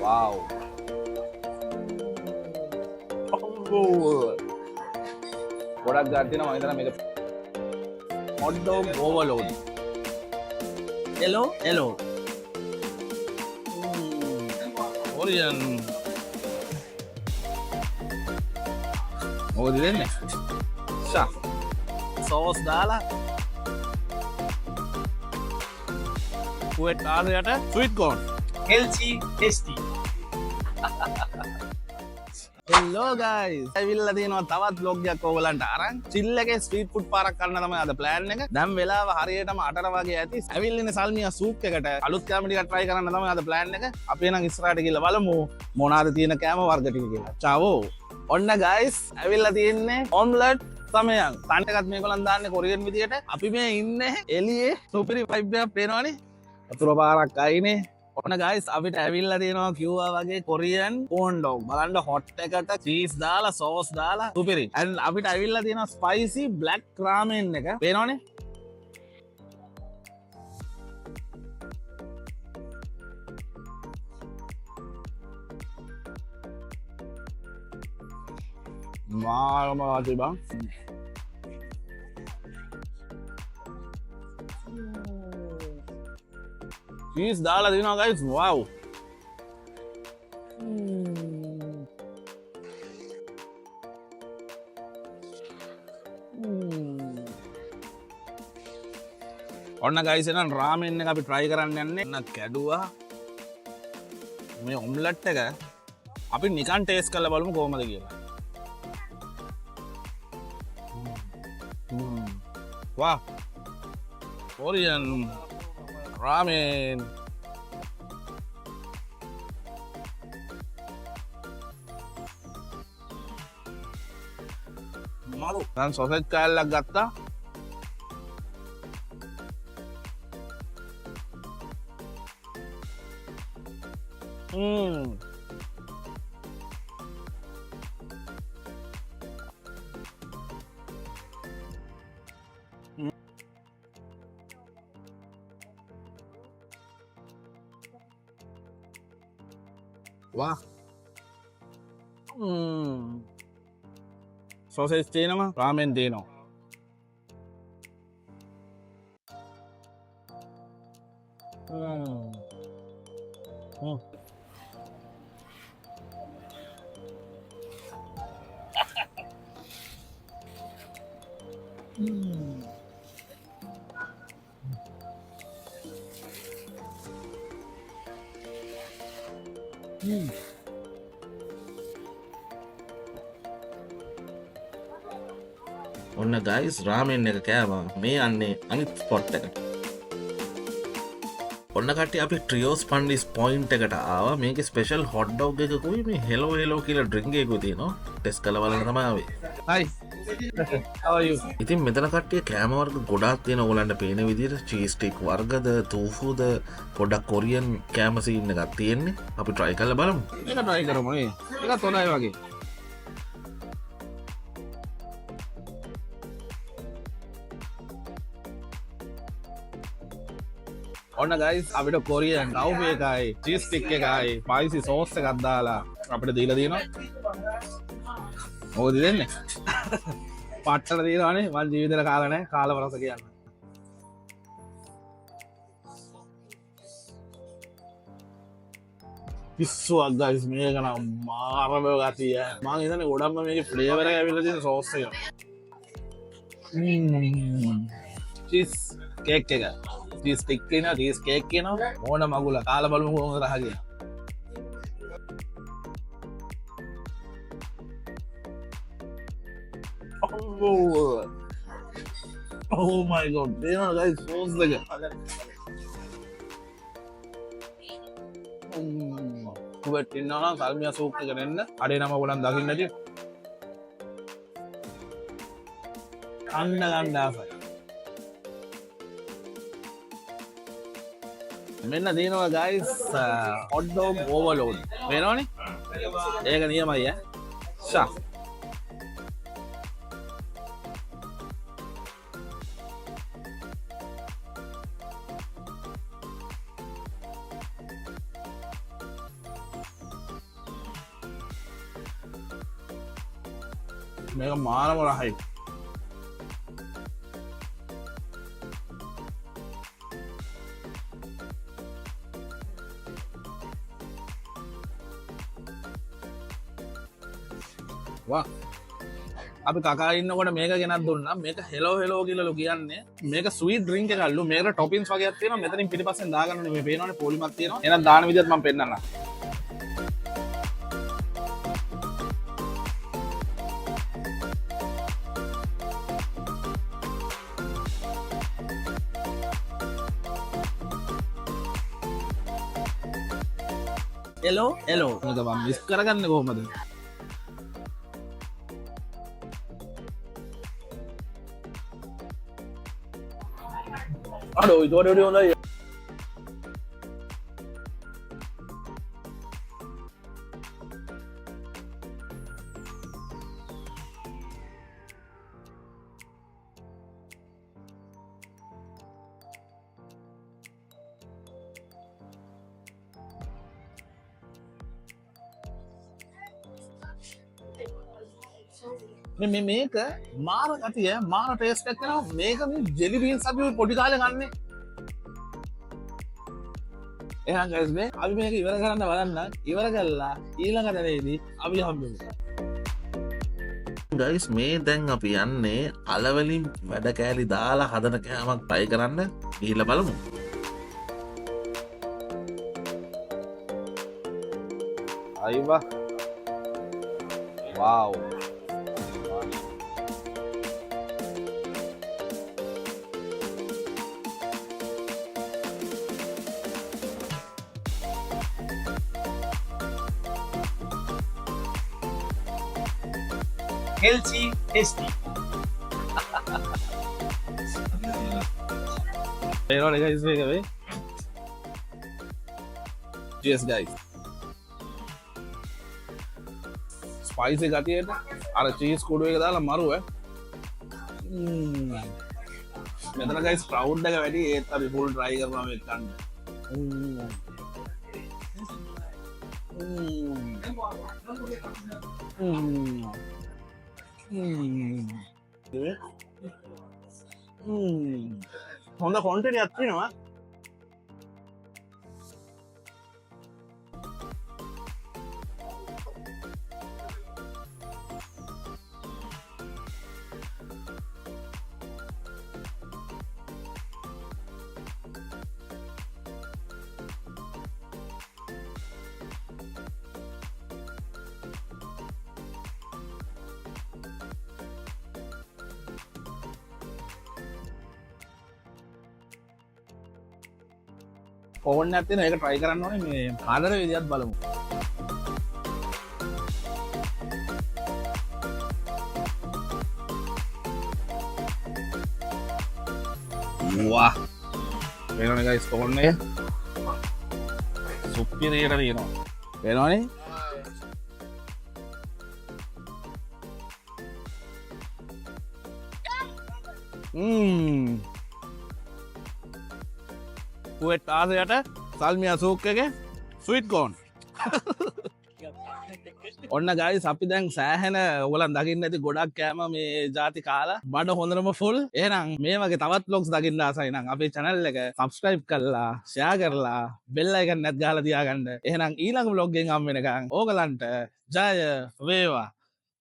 wow. ගොඩක් ගන්න තියෙනවා මම හිතනවා මේක hot dog overload. hello. Korean. මොකද දෙන්නේ? ෂා. සෝස් දාලා. කුවෙට් ආරයට sweet corn. healthy, tasty. Hello guys. ඇවිල්ලා තියෙනවා තවත් vlog එකක් ඕගලන්ට අරන්. chill එකේ street food පාරක් කරන්න තමයි අද plan එක. දැන් වෙලාව හරියටම 8ට වගේ ඇති. ඇවිල්ලා සල්මියා සූප් එකට අලුත් කැම ටිකක් try කරන්න තමයි අද plan එක. අපි එනම් ඉස්සරහට ගිහලා බලමු මොනවාද තියෙන කැම වර්ග ටික කියලා. චාවෝ. ඔන්න guys ඇවිල්ලා තියෙන්නේ omelette සමයන්. කන්ට එකත් මේගොල්ලන් දාන්නේ කොරියන් විදියට. අපි මේ ඉන්නේ එළියේ සුපිරි vibe එකක් පේනවනේ. වතුර පාරක් අයිනේ. ඔන්න guys අපිට ඇවිල්ලා තියෙනවා කිව්වා වගේ කොරියන් corn dog. බලන්න hot එකට cheese දාලා sauce දාලා සුපිරි. and අපිට ඇවිල්ලා තියෙනවා spicy black ramen එක. පේනවනේ? මාරම ආදී බං. cheese දාලා දෙනවා guys. wow. ඔන්න guys එහෙනම් ramen එක අපි try කරන්න යන්නේ. ඔන්න කැඩුවා. මේ omelette එක අපි නිකන් taste කරලා බලමු කොහමද කියලා. wow. Korean ramen. malu. Dan sausage කෑල්ලක් ගත්තා. wah. sausage තියෙනවා, ramen තියෙනවා. ඔන්න ගයිස් රාමෙන් එක කෑවා. මේ යන්නේ අනිත් ස්පොට් එකට. ඔන්න කට්ටිය අපි ට්‍රියෝස් පන්ඩිස් පොයින්ට් එකට ආවා. මේකේ ස්පෙෂල් හොට් ඩොග් එකකුයි මේ හෙලෝ කියලා ඩ්‍රින්ක් එකකුයි තියෙනවා. ටෙස්ට් කරලා බලන්න තමයි ආවේ. hi. how are you? ඉතින් මෙතන කට්ටිය කෑම වර්ග ගොඩාක් තියෙනවා. ඔයගලන්ට පේන විදිහට චීස් ස්ටික් වර්ගද, තෝෆුද, පොඩක් කොරියන් කෑම සීන් එකක් තියෙන්නේ. අපි try කරලා බලමු. මේක try කරමු නේ. ඒකත් හොඳයි වගේ. ඔන්න guys අපිට කොරියන් රවුම් එකයි චීස් ස්ටික් එකයි ස්පයිසි සෝස් එකක් දාලා අපිට දීලා තියෙනවා. මොකද දෙන්නේ? පට්ටල තියෙනවානේ. මම ජීවිතේට කාලා නැහැ. කාලා වරස කියන්න. පිස්සුවක් guys මේක නම් මාරම ගතිය. මම හිතන්නේ ගොඩක්ම මේකේ ෆ්ලේවර් එක ඇවිල්ලා තියෙන සෝස් එක. චීස් කේක් එක. චීස් ස්ටික් කියනවා, චීස් කේක් කියනවා. ඕන මගුල කාලා බලමු කොහොමද රහ කියලා. oh my god. දේනවා guys sauce එක. කුවෙට් ඉන්නවා නම් සල්මියා සූප් එක දෙන්න. අඩේ නම ඔයගොල්ලන් දකින්න ඇති. ගන්න ආසයි. මෙන්න තියෙනවා guys hot dog overload. පේනවනේ? ඒක නියමයි ඈ. ෂා. මේක මාරම රහයි. වා අපි කකා ඉන්නකොට මේක ගෙනත් දුන්නා. මේක හෙලෝ හෙලෝ කියලාලු කියන්නේ. මේක ස්වීට් ඩ්‍රින්ක් එකක්ලු. මේකට ටොපින්ස් වගේක් තියෙනවා. මෙතනින් පිටිපස්සෙන් දාගන්න ඕනේ. මේ පේනවනේ පොලිමක් තියෙනවා. එහෙනම් දාන විදිහත් මම පෙන්නන්නම්. Hello hello. මේක මම මිස් කරගන්නේ කොහොමද? Aduh, itu ada di mana ya? මේක මාර ගතිය මාර ටේස්ට් එකක් කරනවා. මේක මේ ජෙලි බීන්ස් අපි පොඩි කාලේ ගන්නේ. එහෙනම් guys මේ අපි මේක ඉවර කරන්න බලන්න. ඉවර කළා ඊළඟ දවසේදී අපි හම්බෙමු. ගයිස් මේ දැන් අපි යන්නේ අලවලින් වැඩ කෑලි දාලා හදන කෑමක් try කරන්න. ගිහිල්ලා බලමු. අයිවා. wow. Healthy, tasty. Pero guys, wait. Cheers guys. Spicy ගතියට අර චීස් කුඩු එක දාලා මරුව. මෙතන guys crowd එක වැඩි ඒත් අපි full try කරනවා මේක ගන්න. හොඳ කොන්ටෙන්ට් එකක් තියෙනවා. ඕන්න ඇත්තේ ඒක try කරන්න ඕනේ මේ ආදර විදියත් බලමු. වා. වෙනවනේ guys ඕන්න එක. සුපිරියට තියෙනවා. වෙනවනේ. කුවෙට් ආසයට සල්මියා සූක් එකේ ස්වීට් කෝන්. ඔන්න ගයිස් අපි දැන් සෑහෙන ඔයගලන් දකින්න ඇති ගොඩක් කෑම මේ ಜಾති කාලා බඩ හොඳටම ෆුල්. එහෙනම් මේ වගේ තවත් vlogs දකින්න ආසයි නම් අපේ channel එක subscribe කරලා share කරලා bell icon එකත් ගහලා තියාගන්න. එහෙනම් ඊළඟ vlog එකෙන් හම් වෙනකන් ඕගලන්ට ජය වේවා.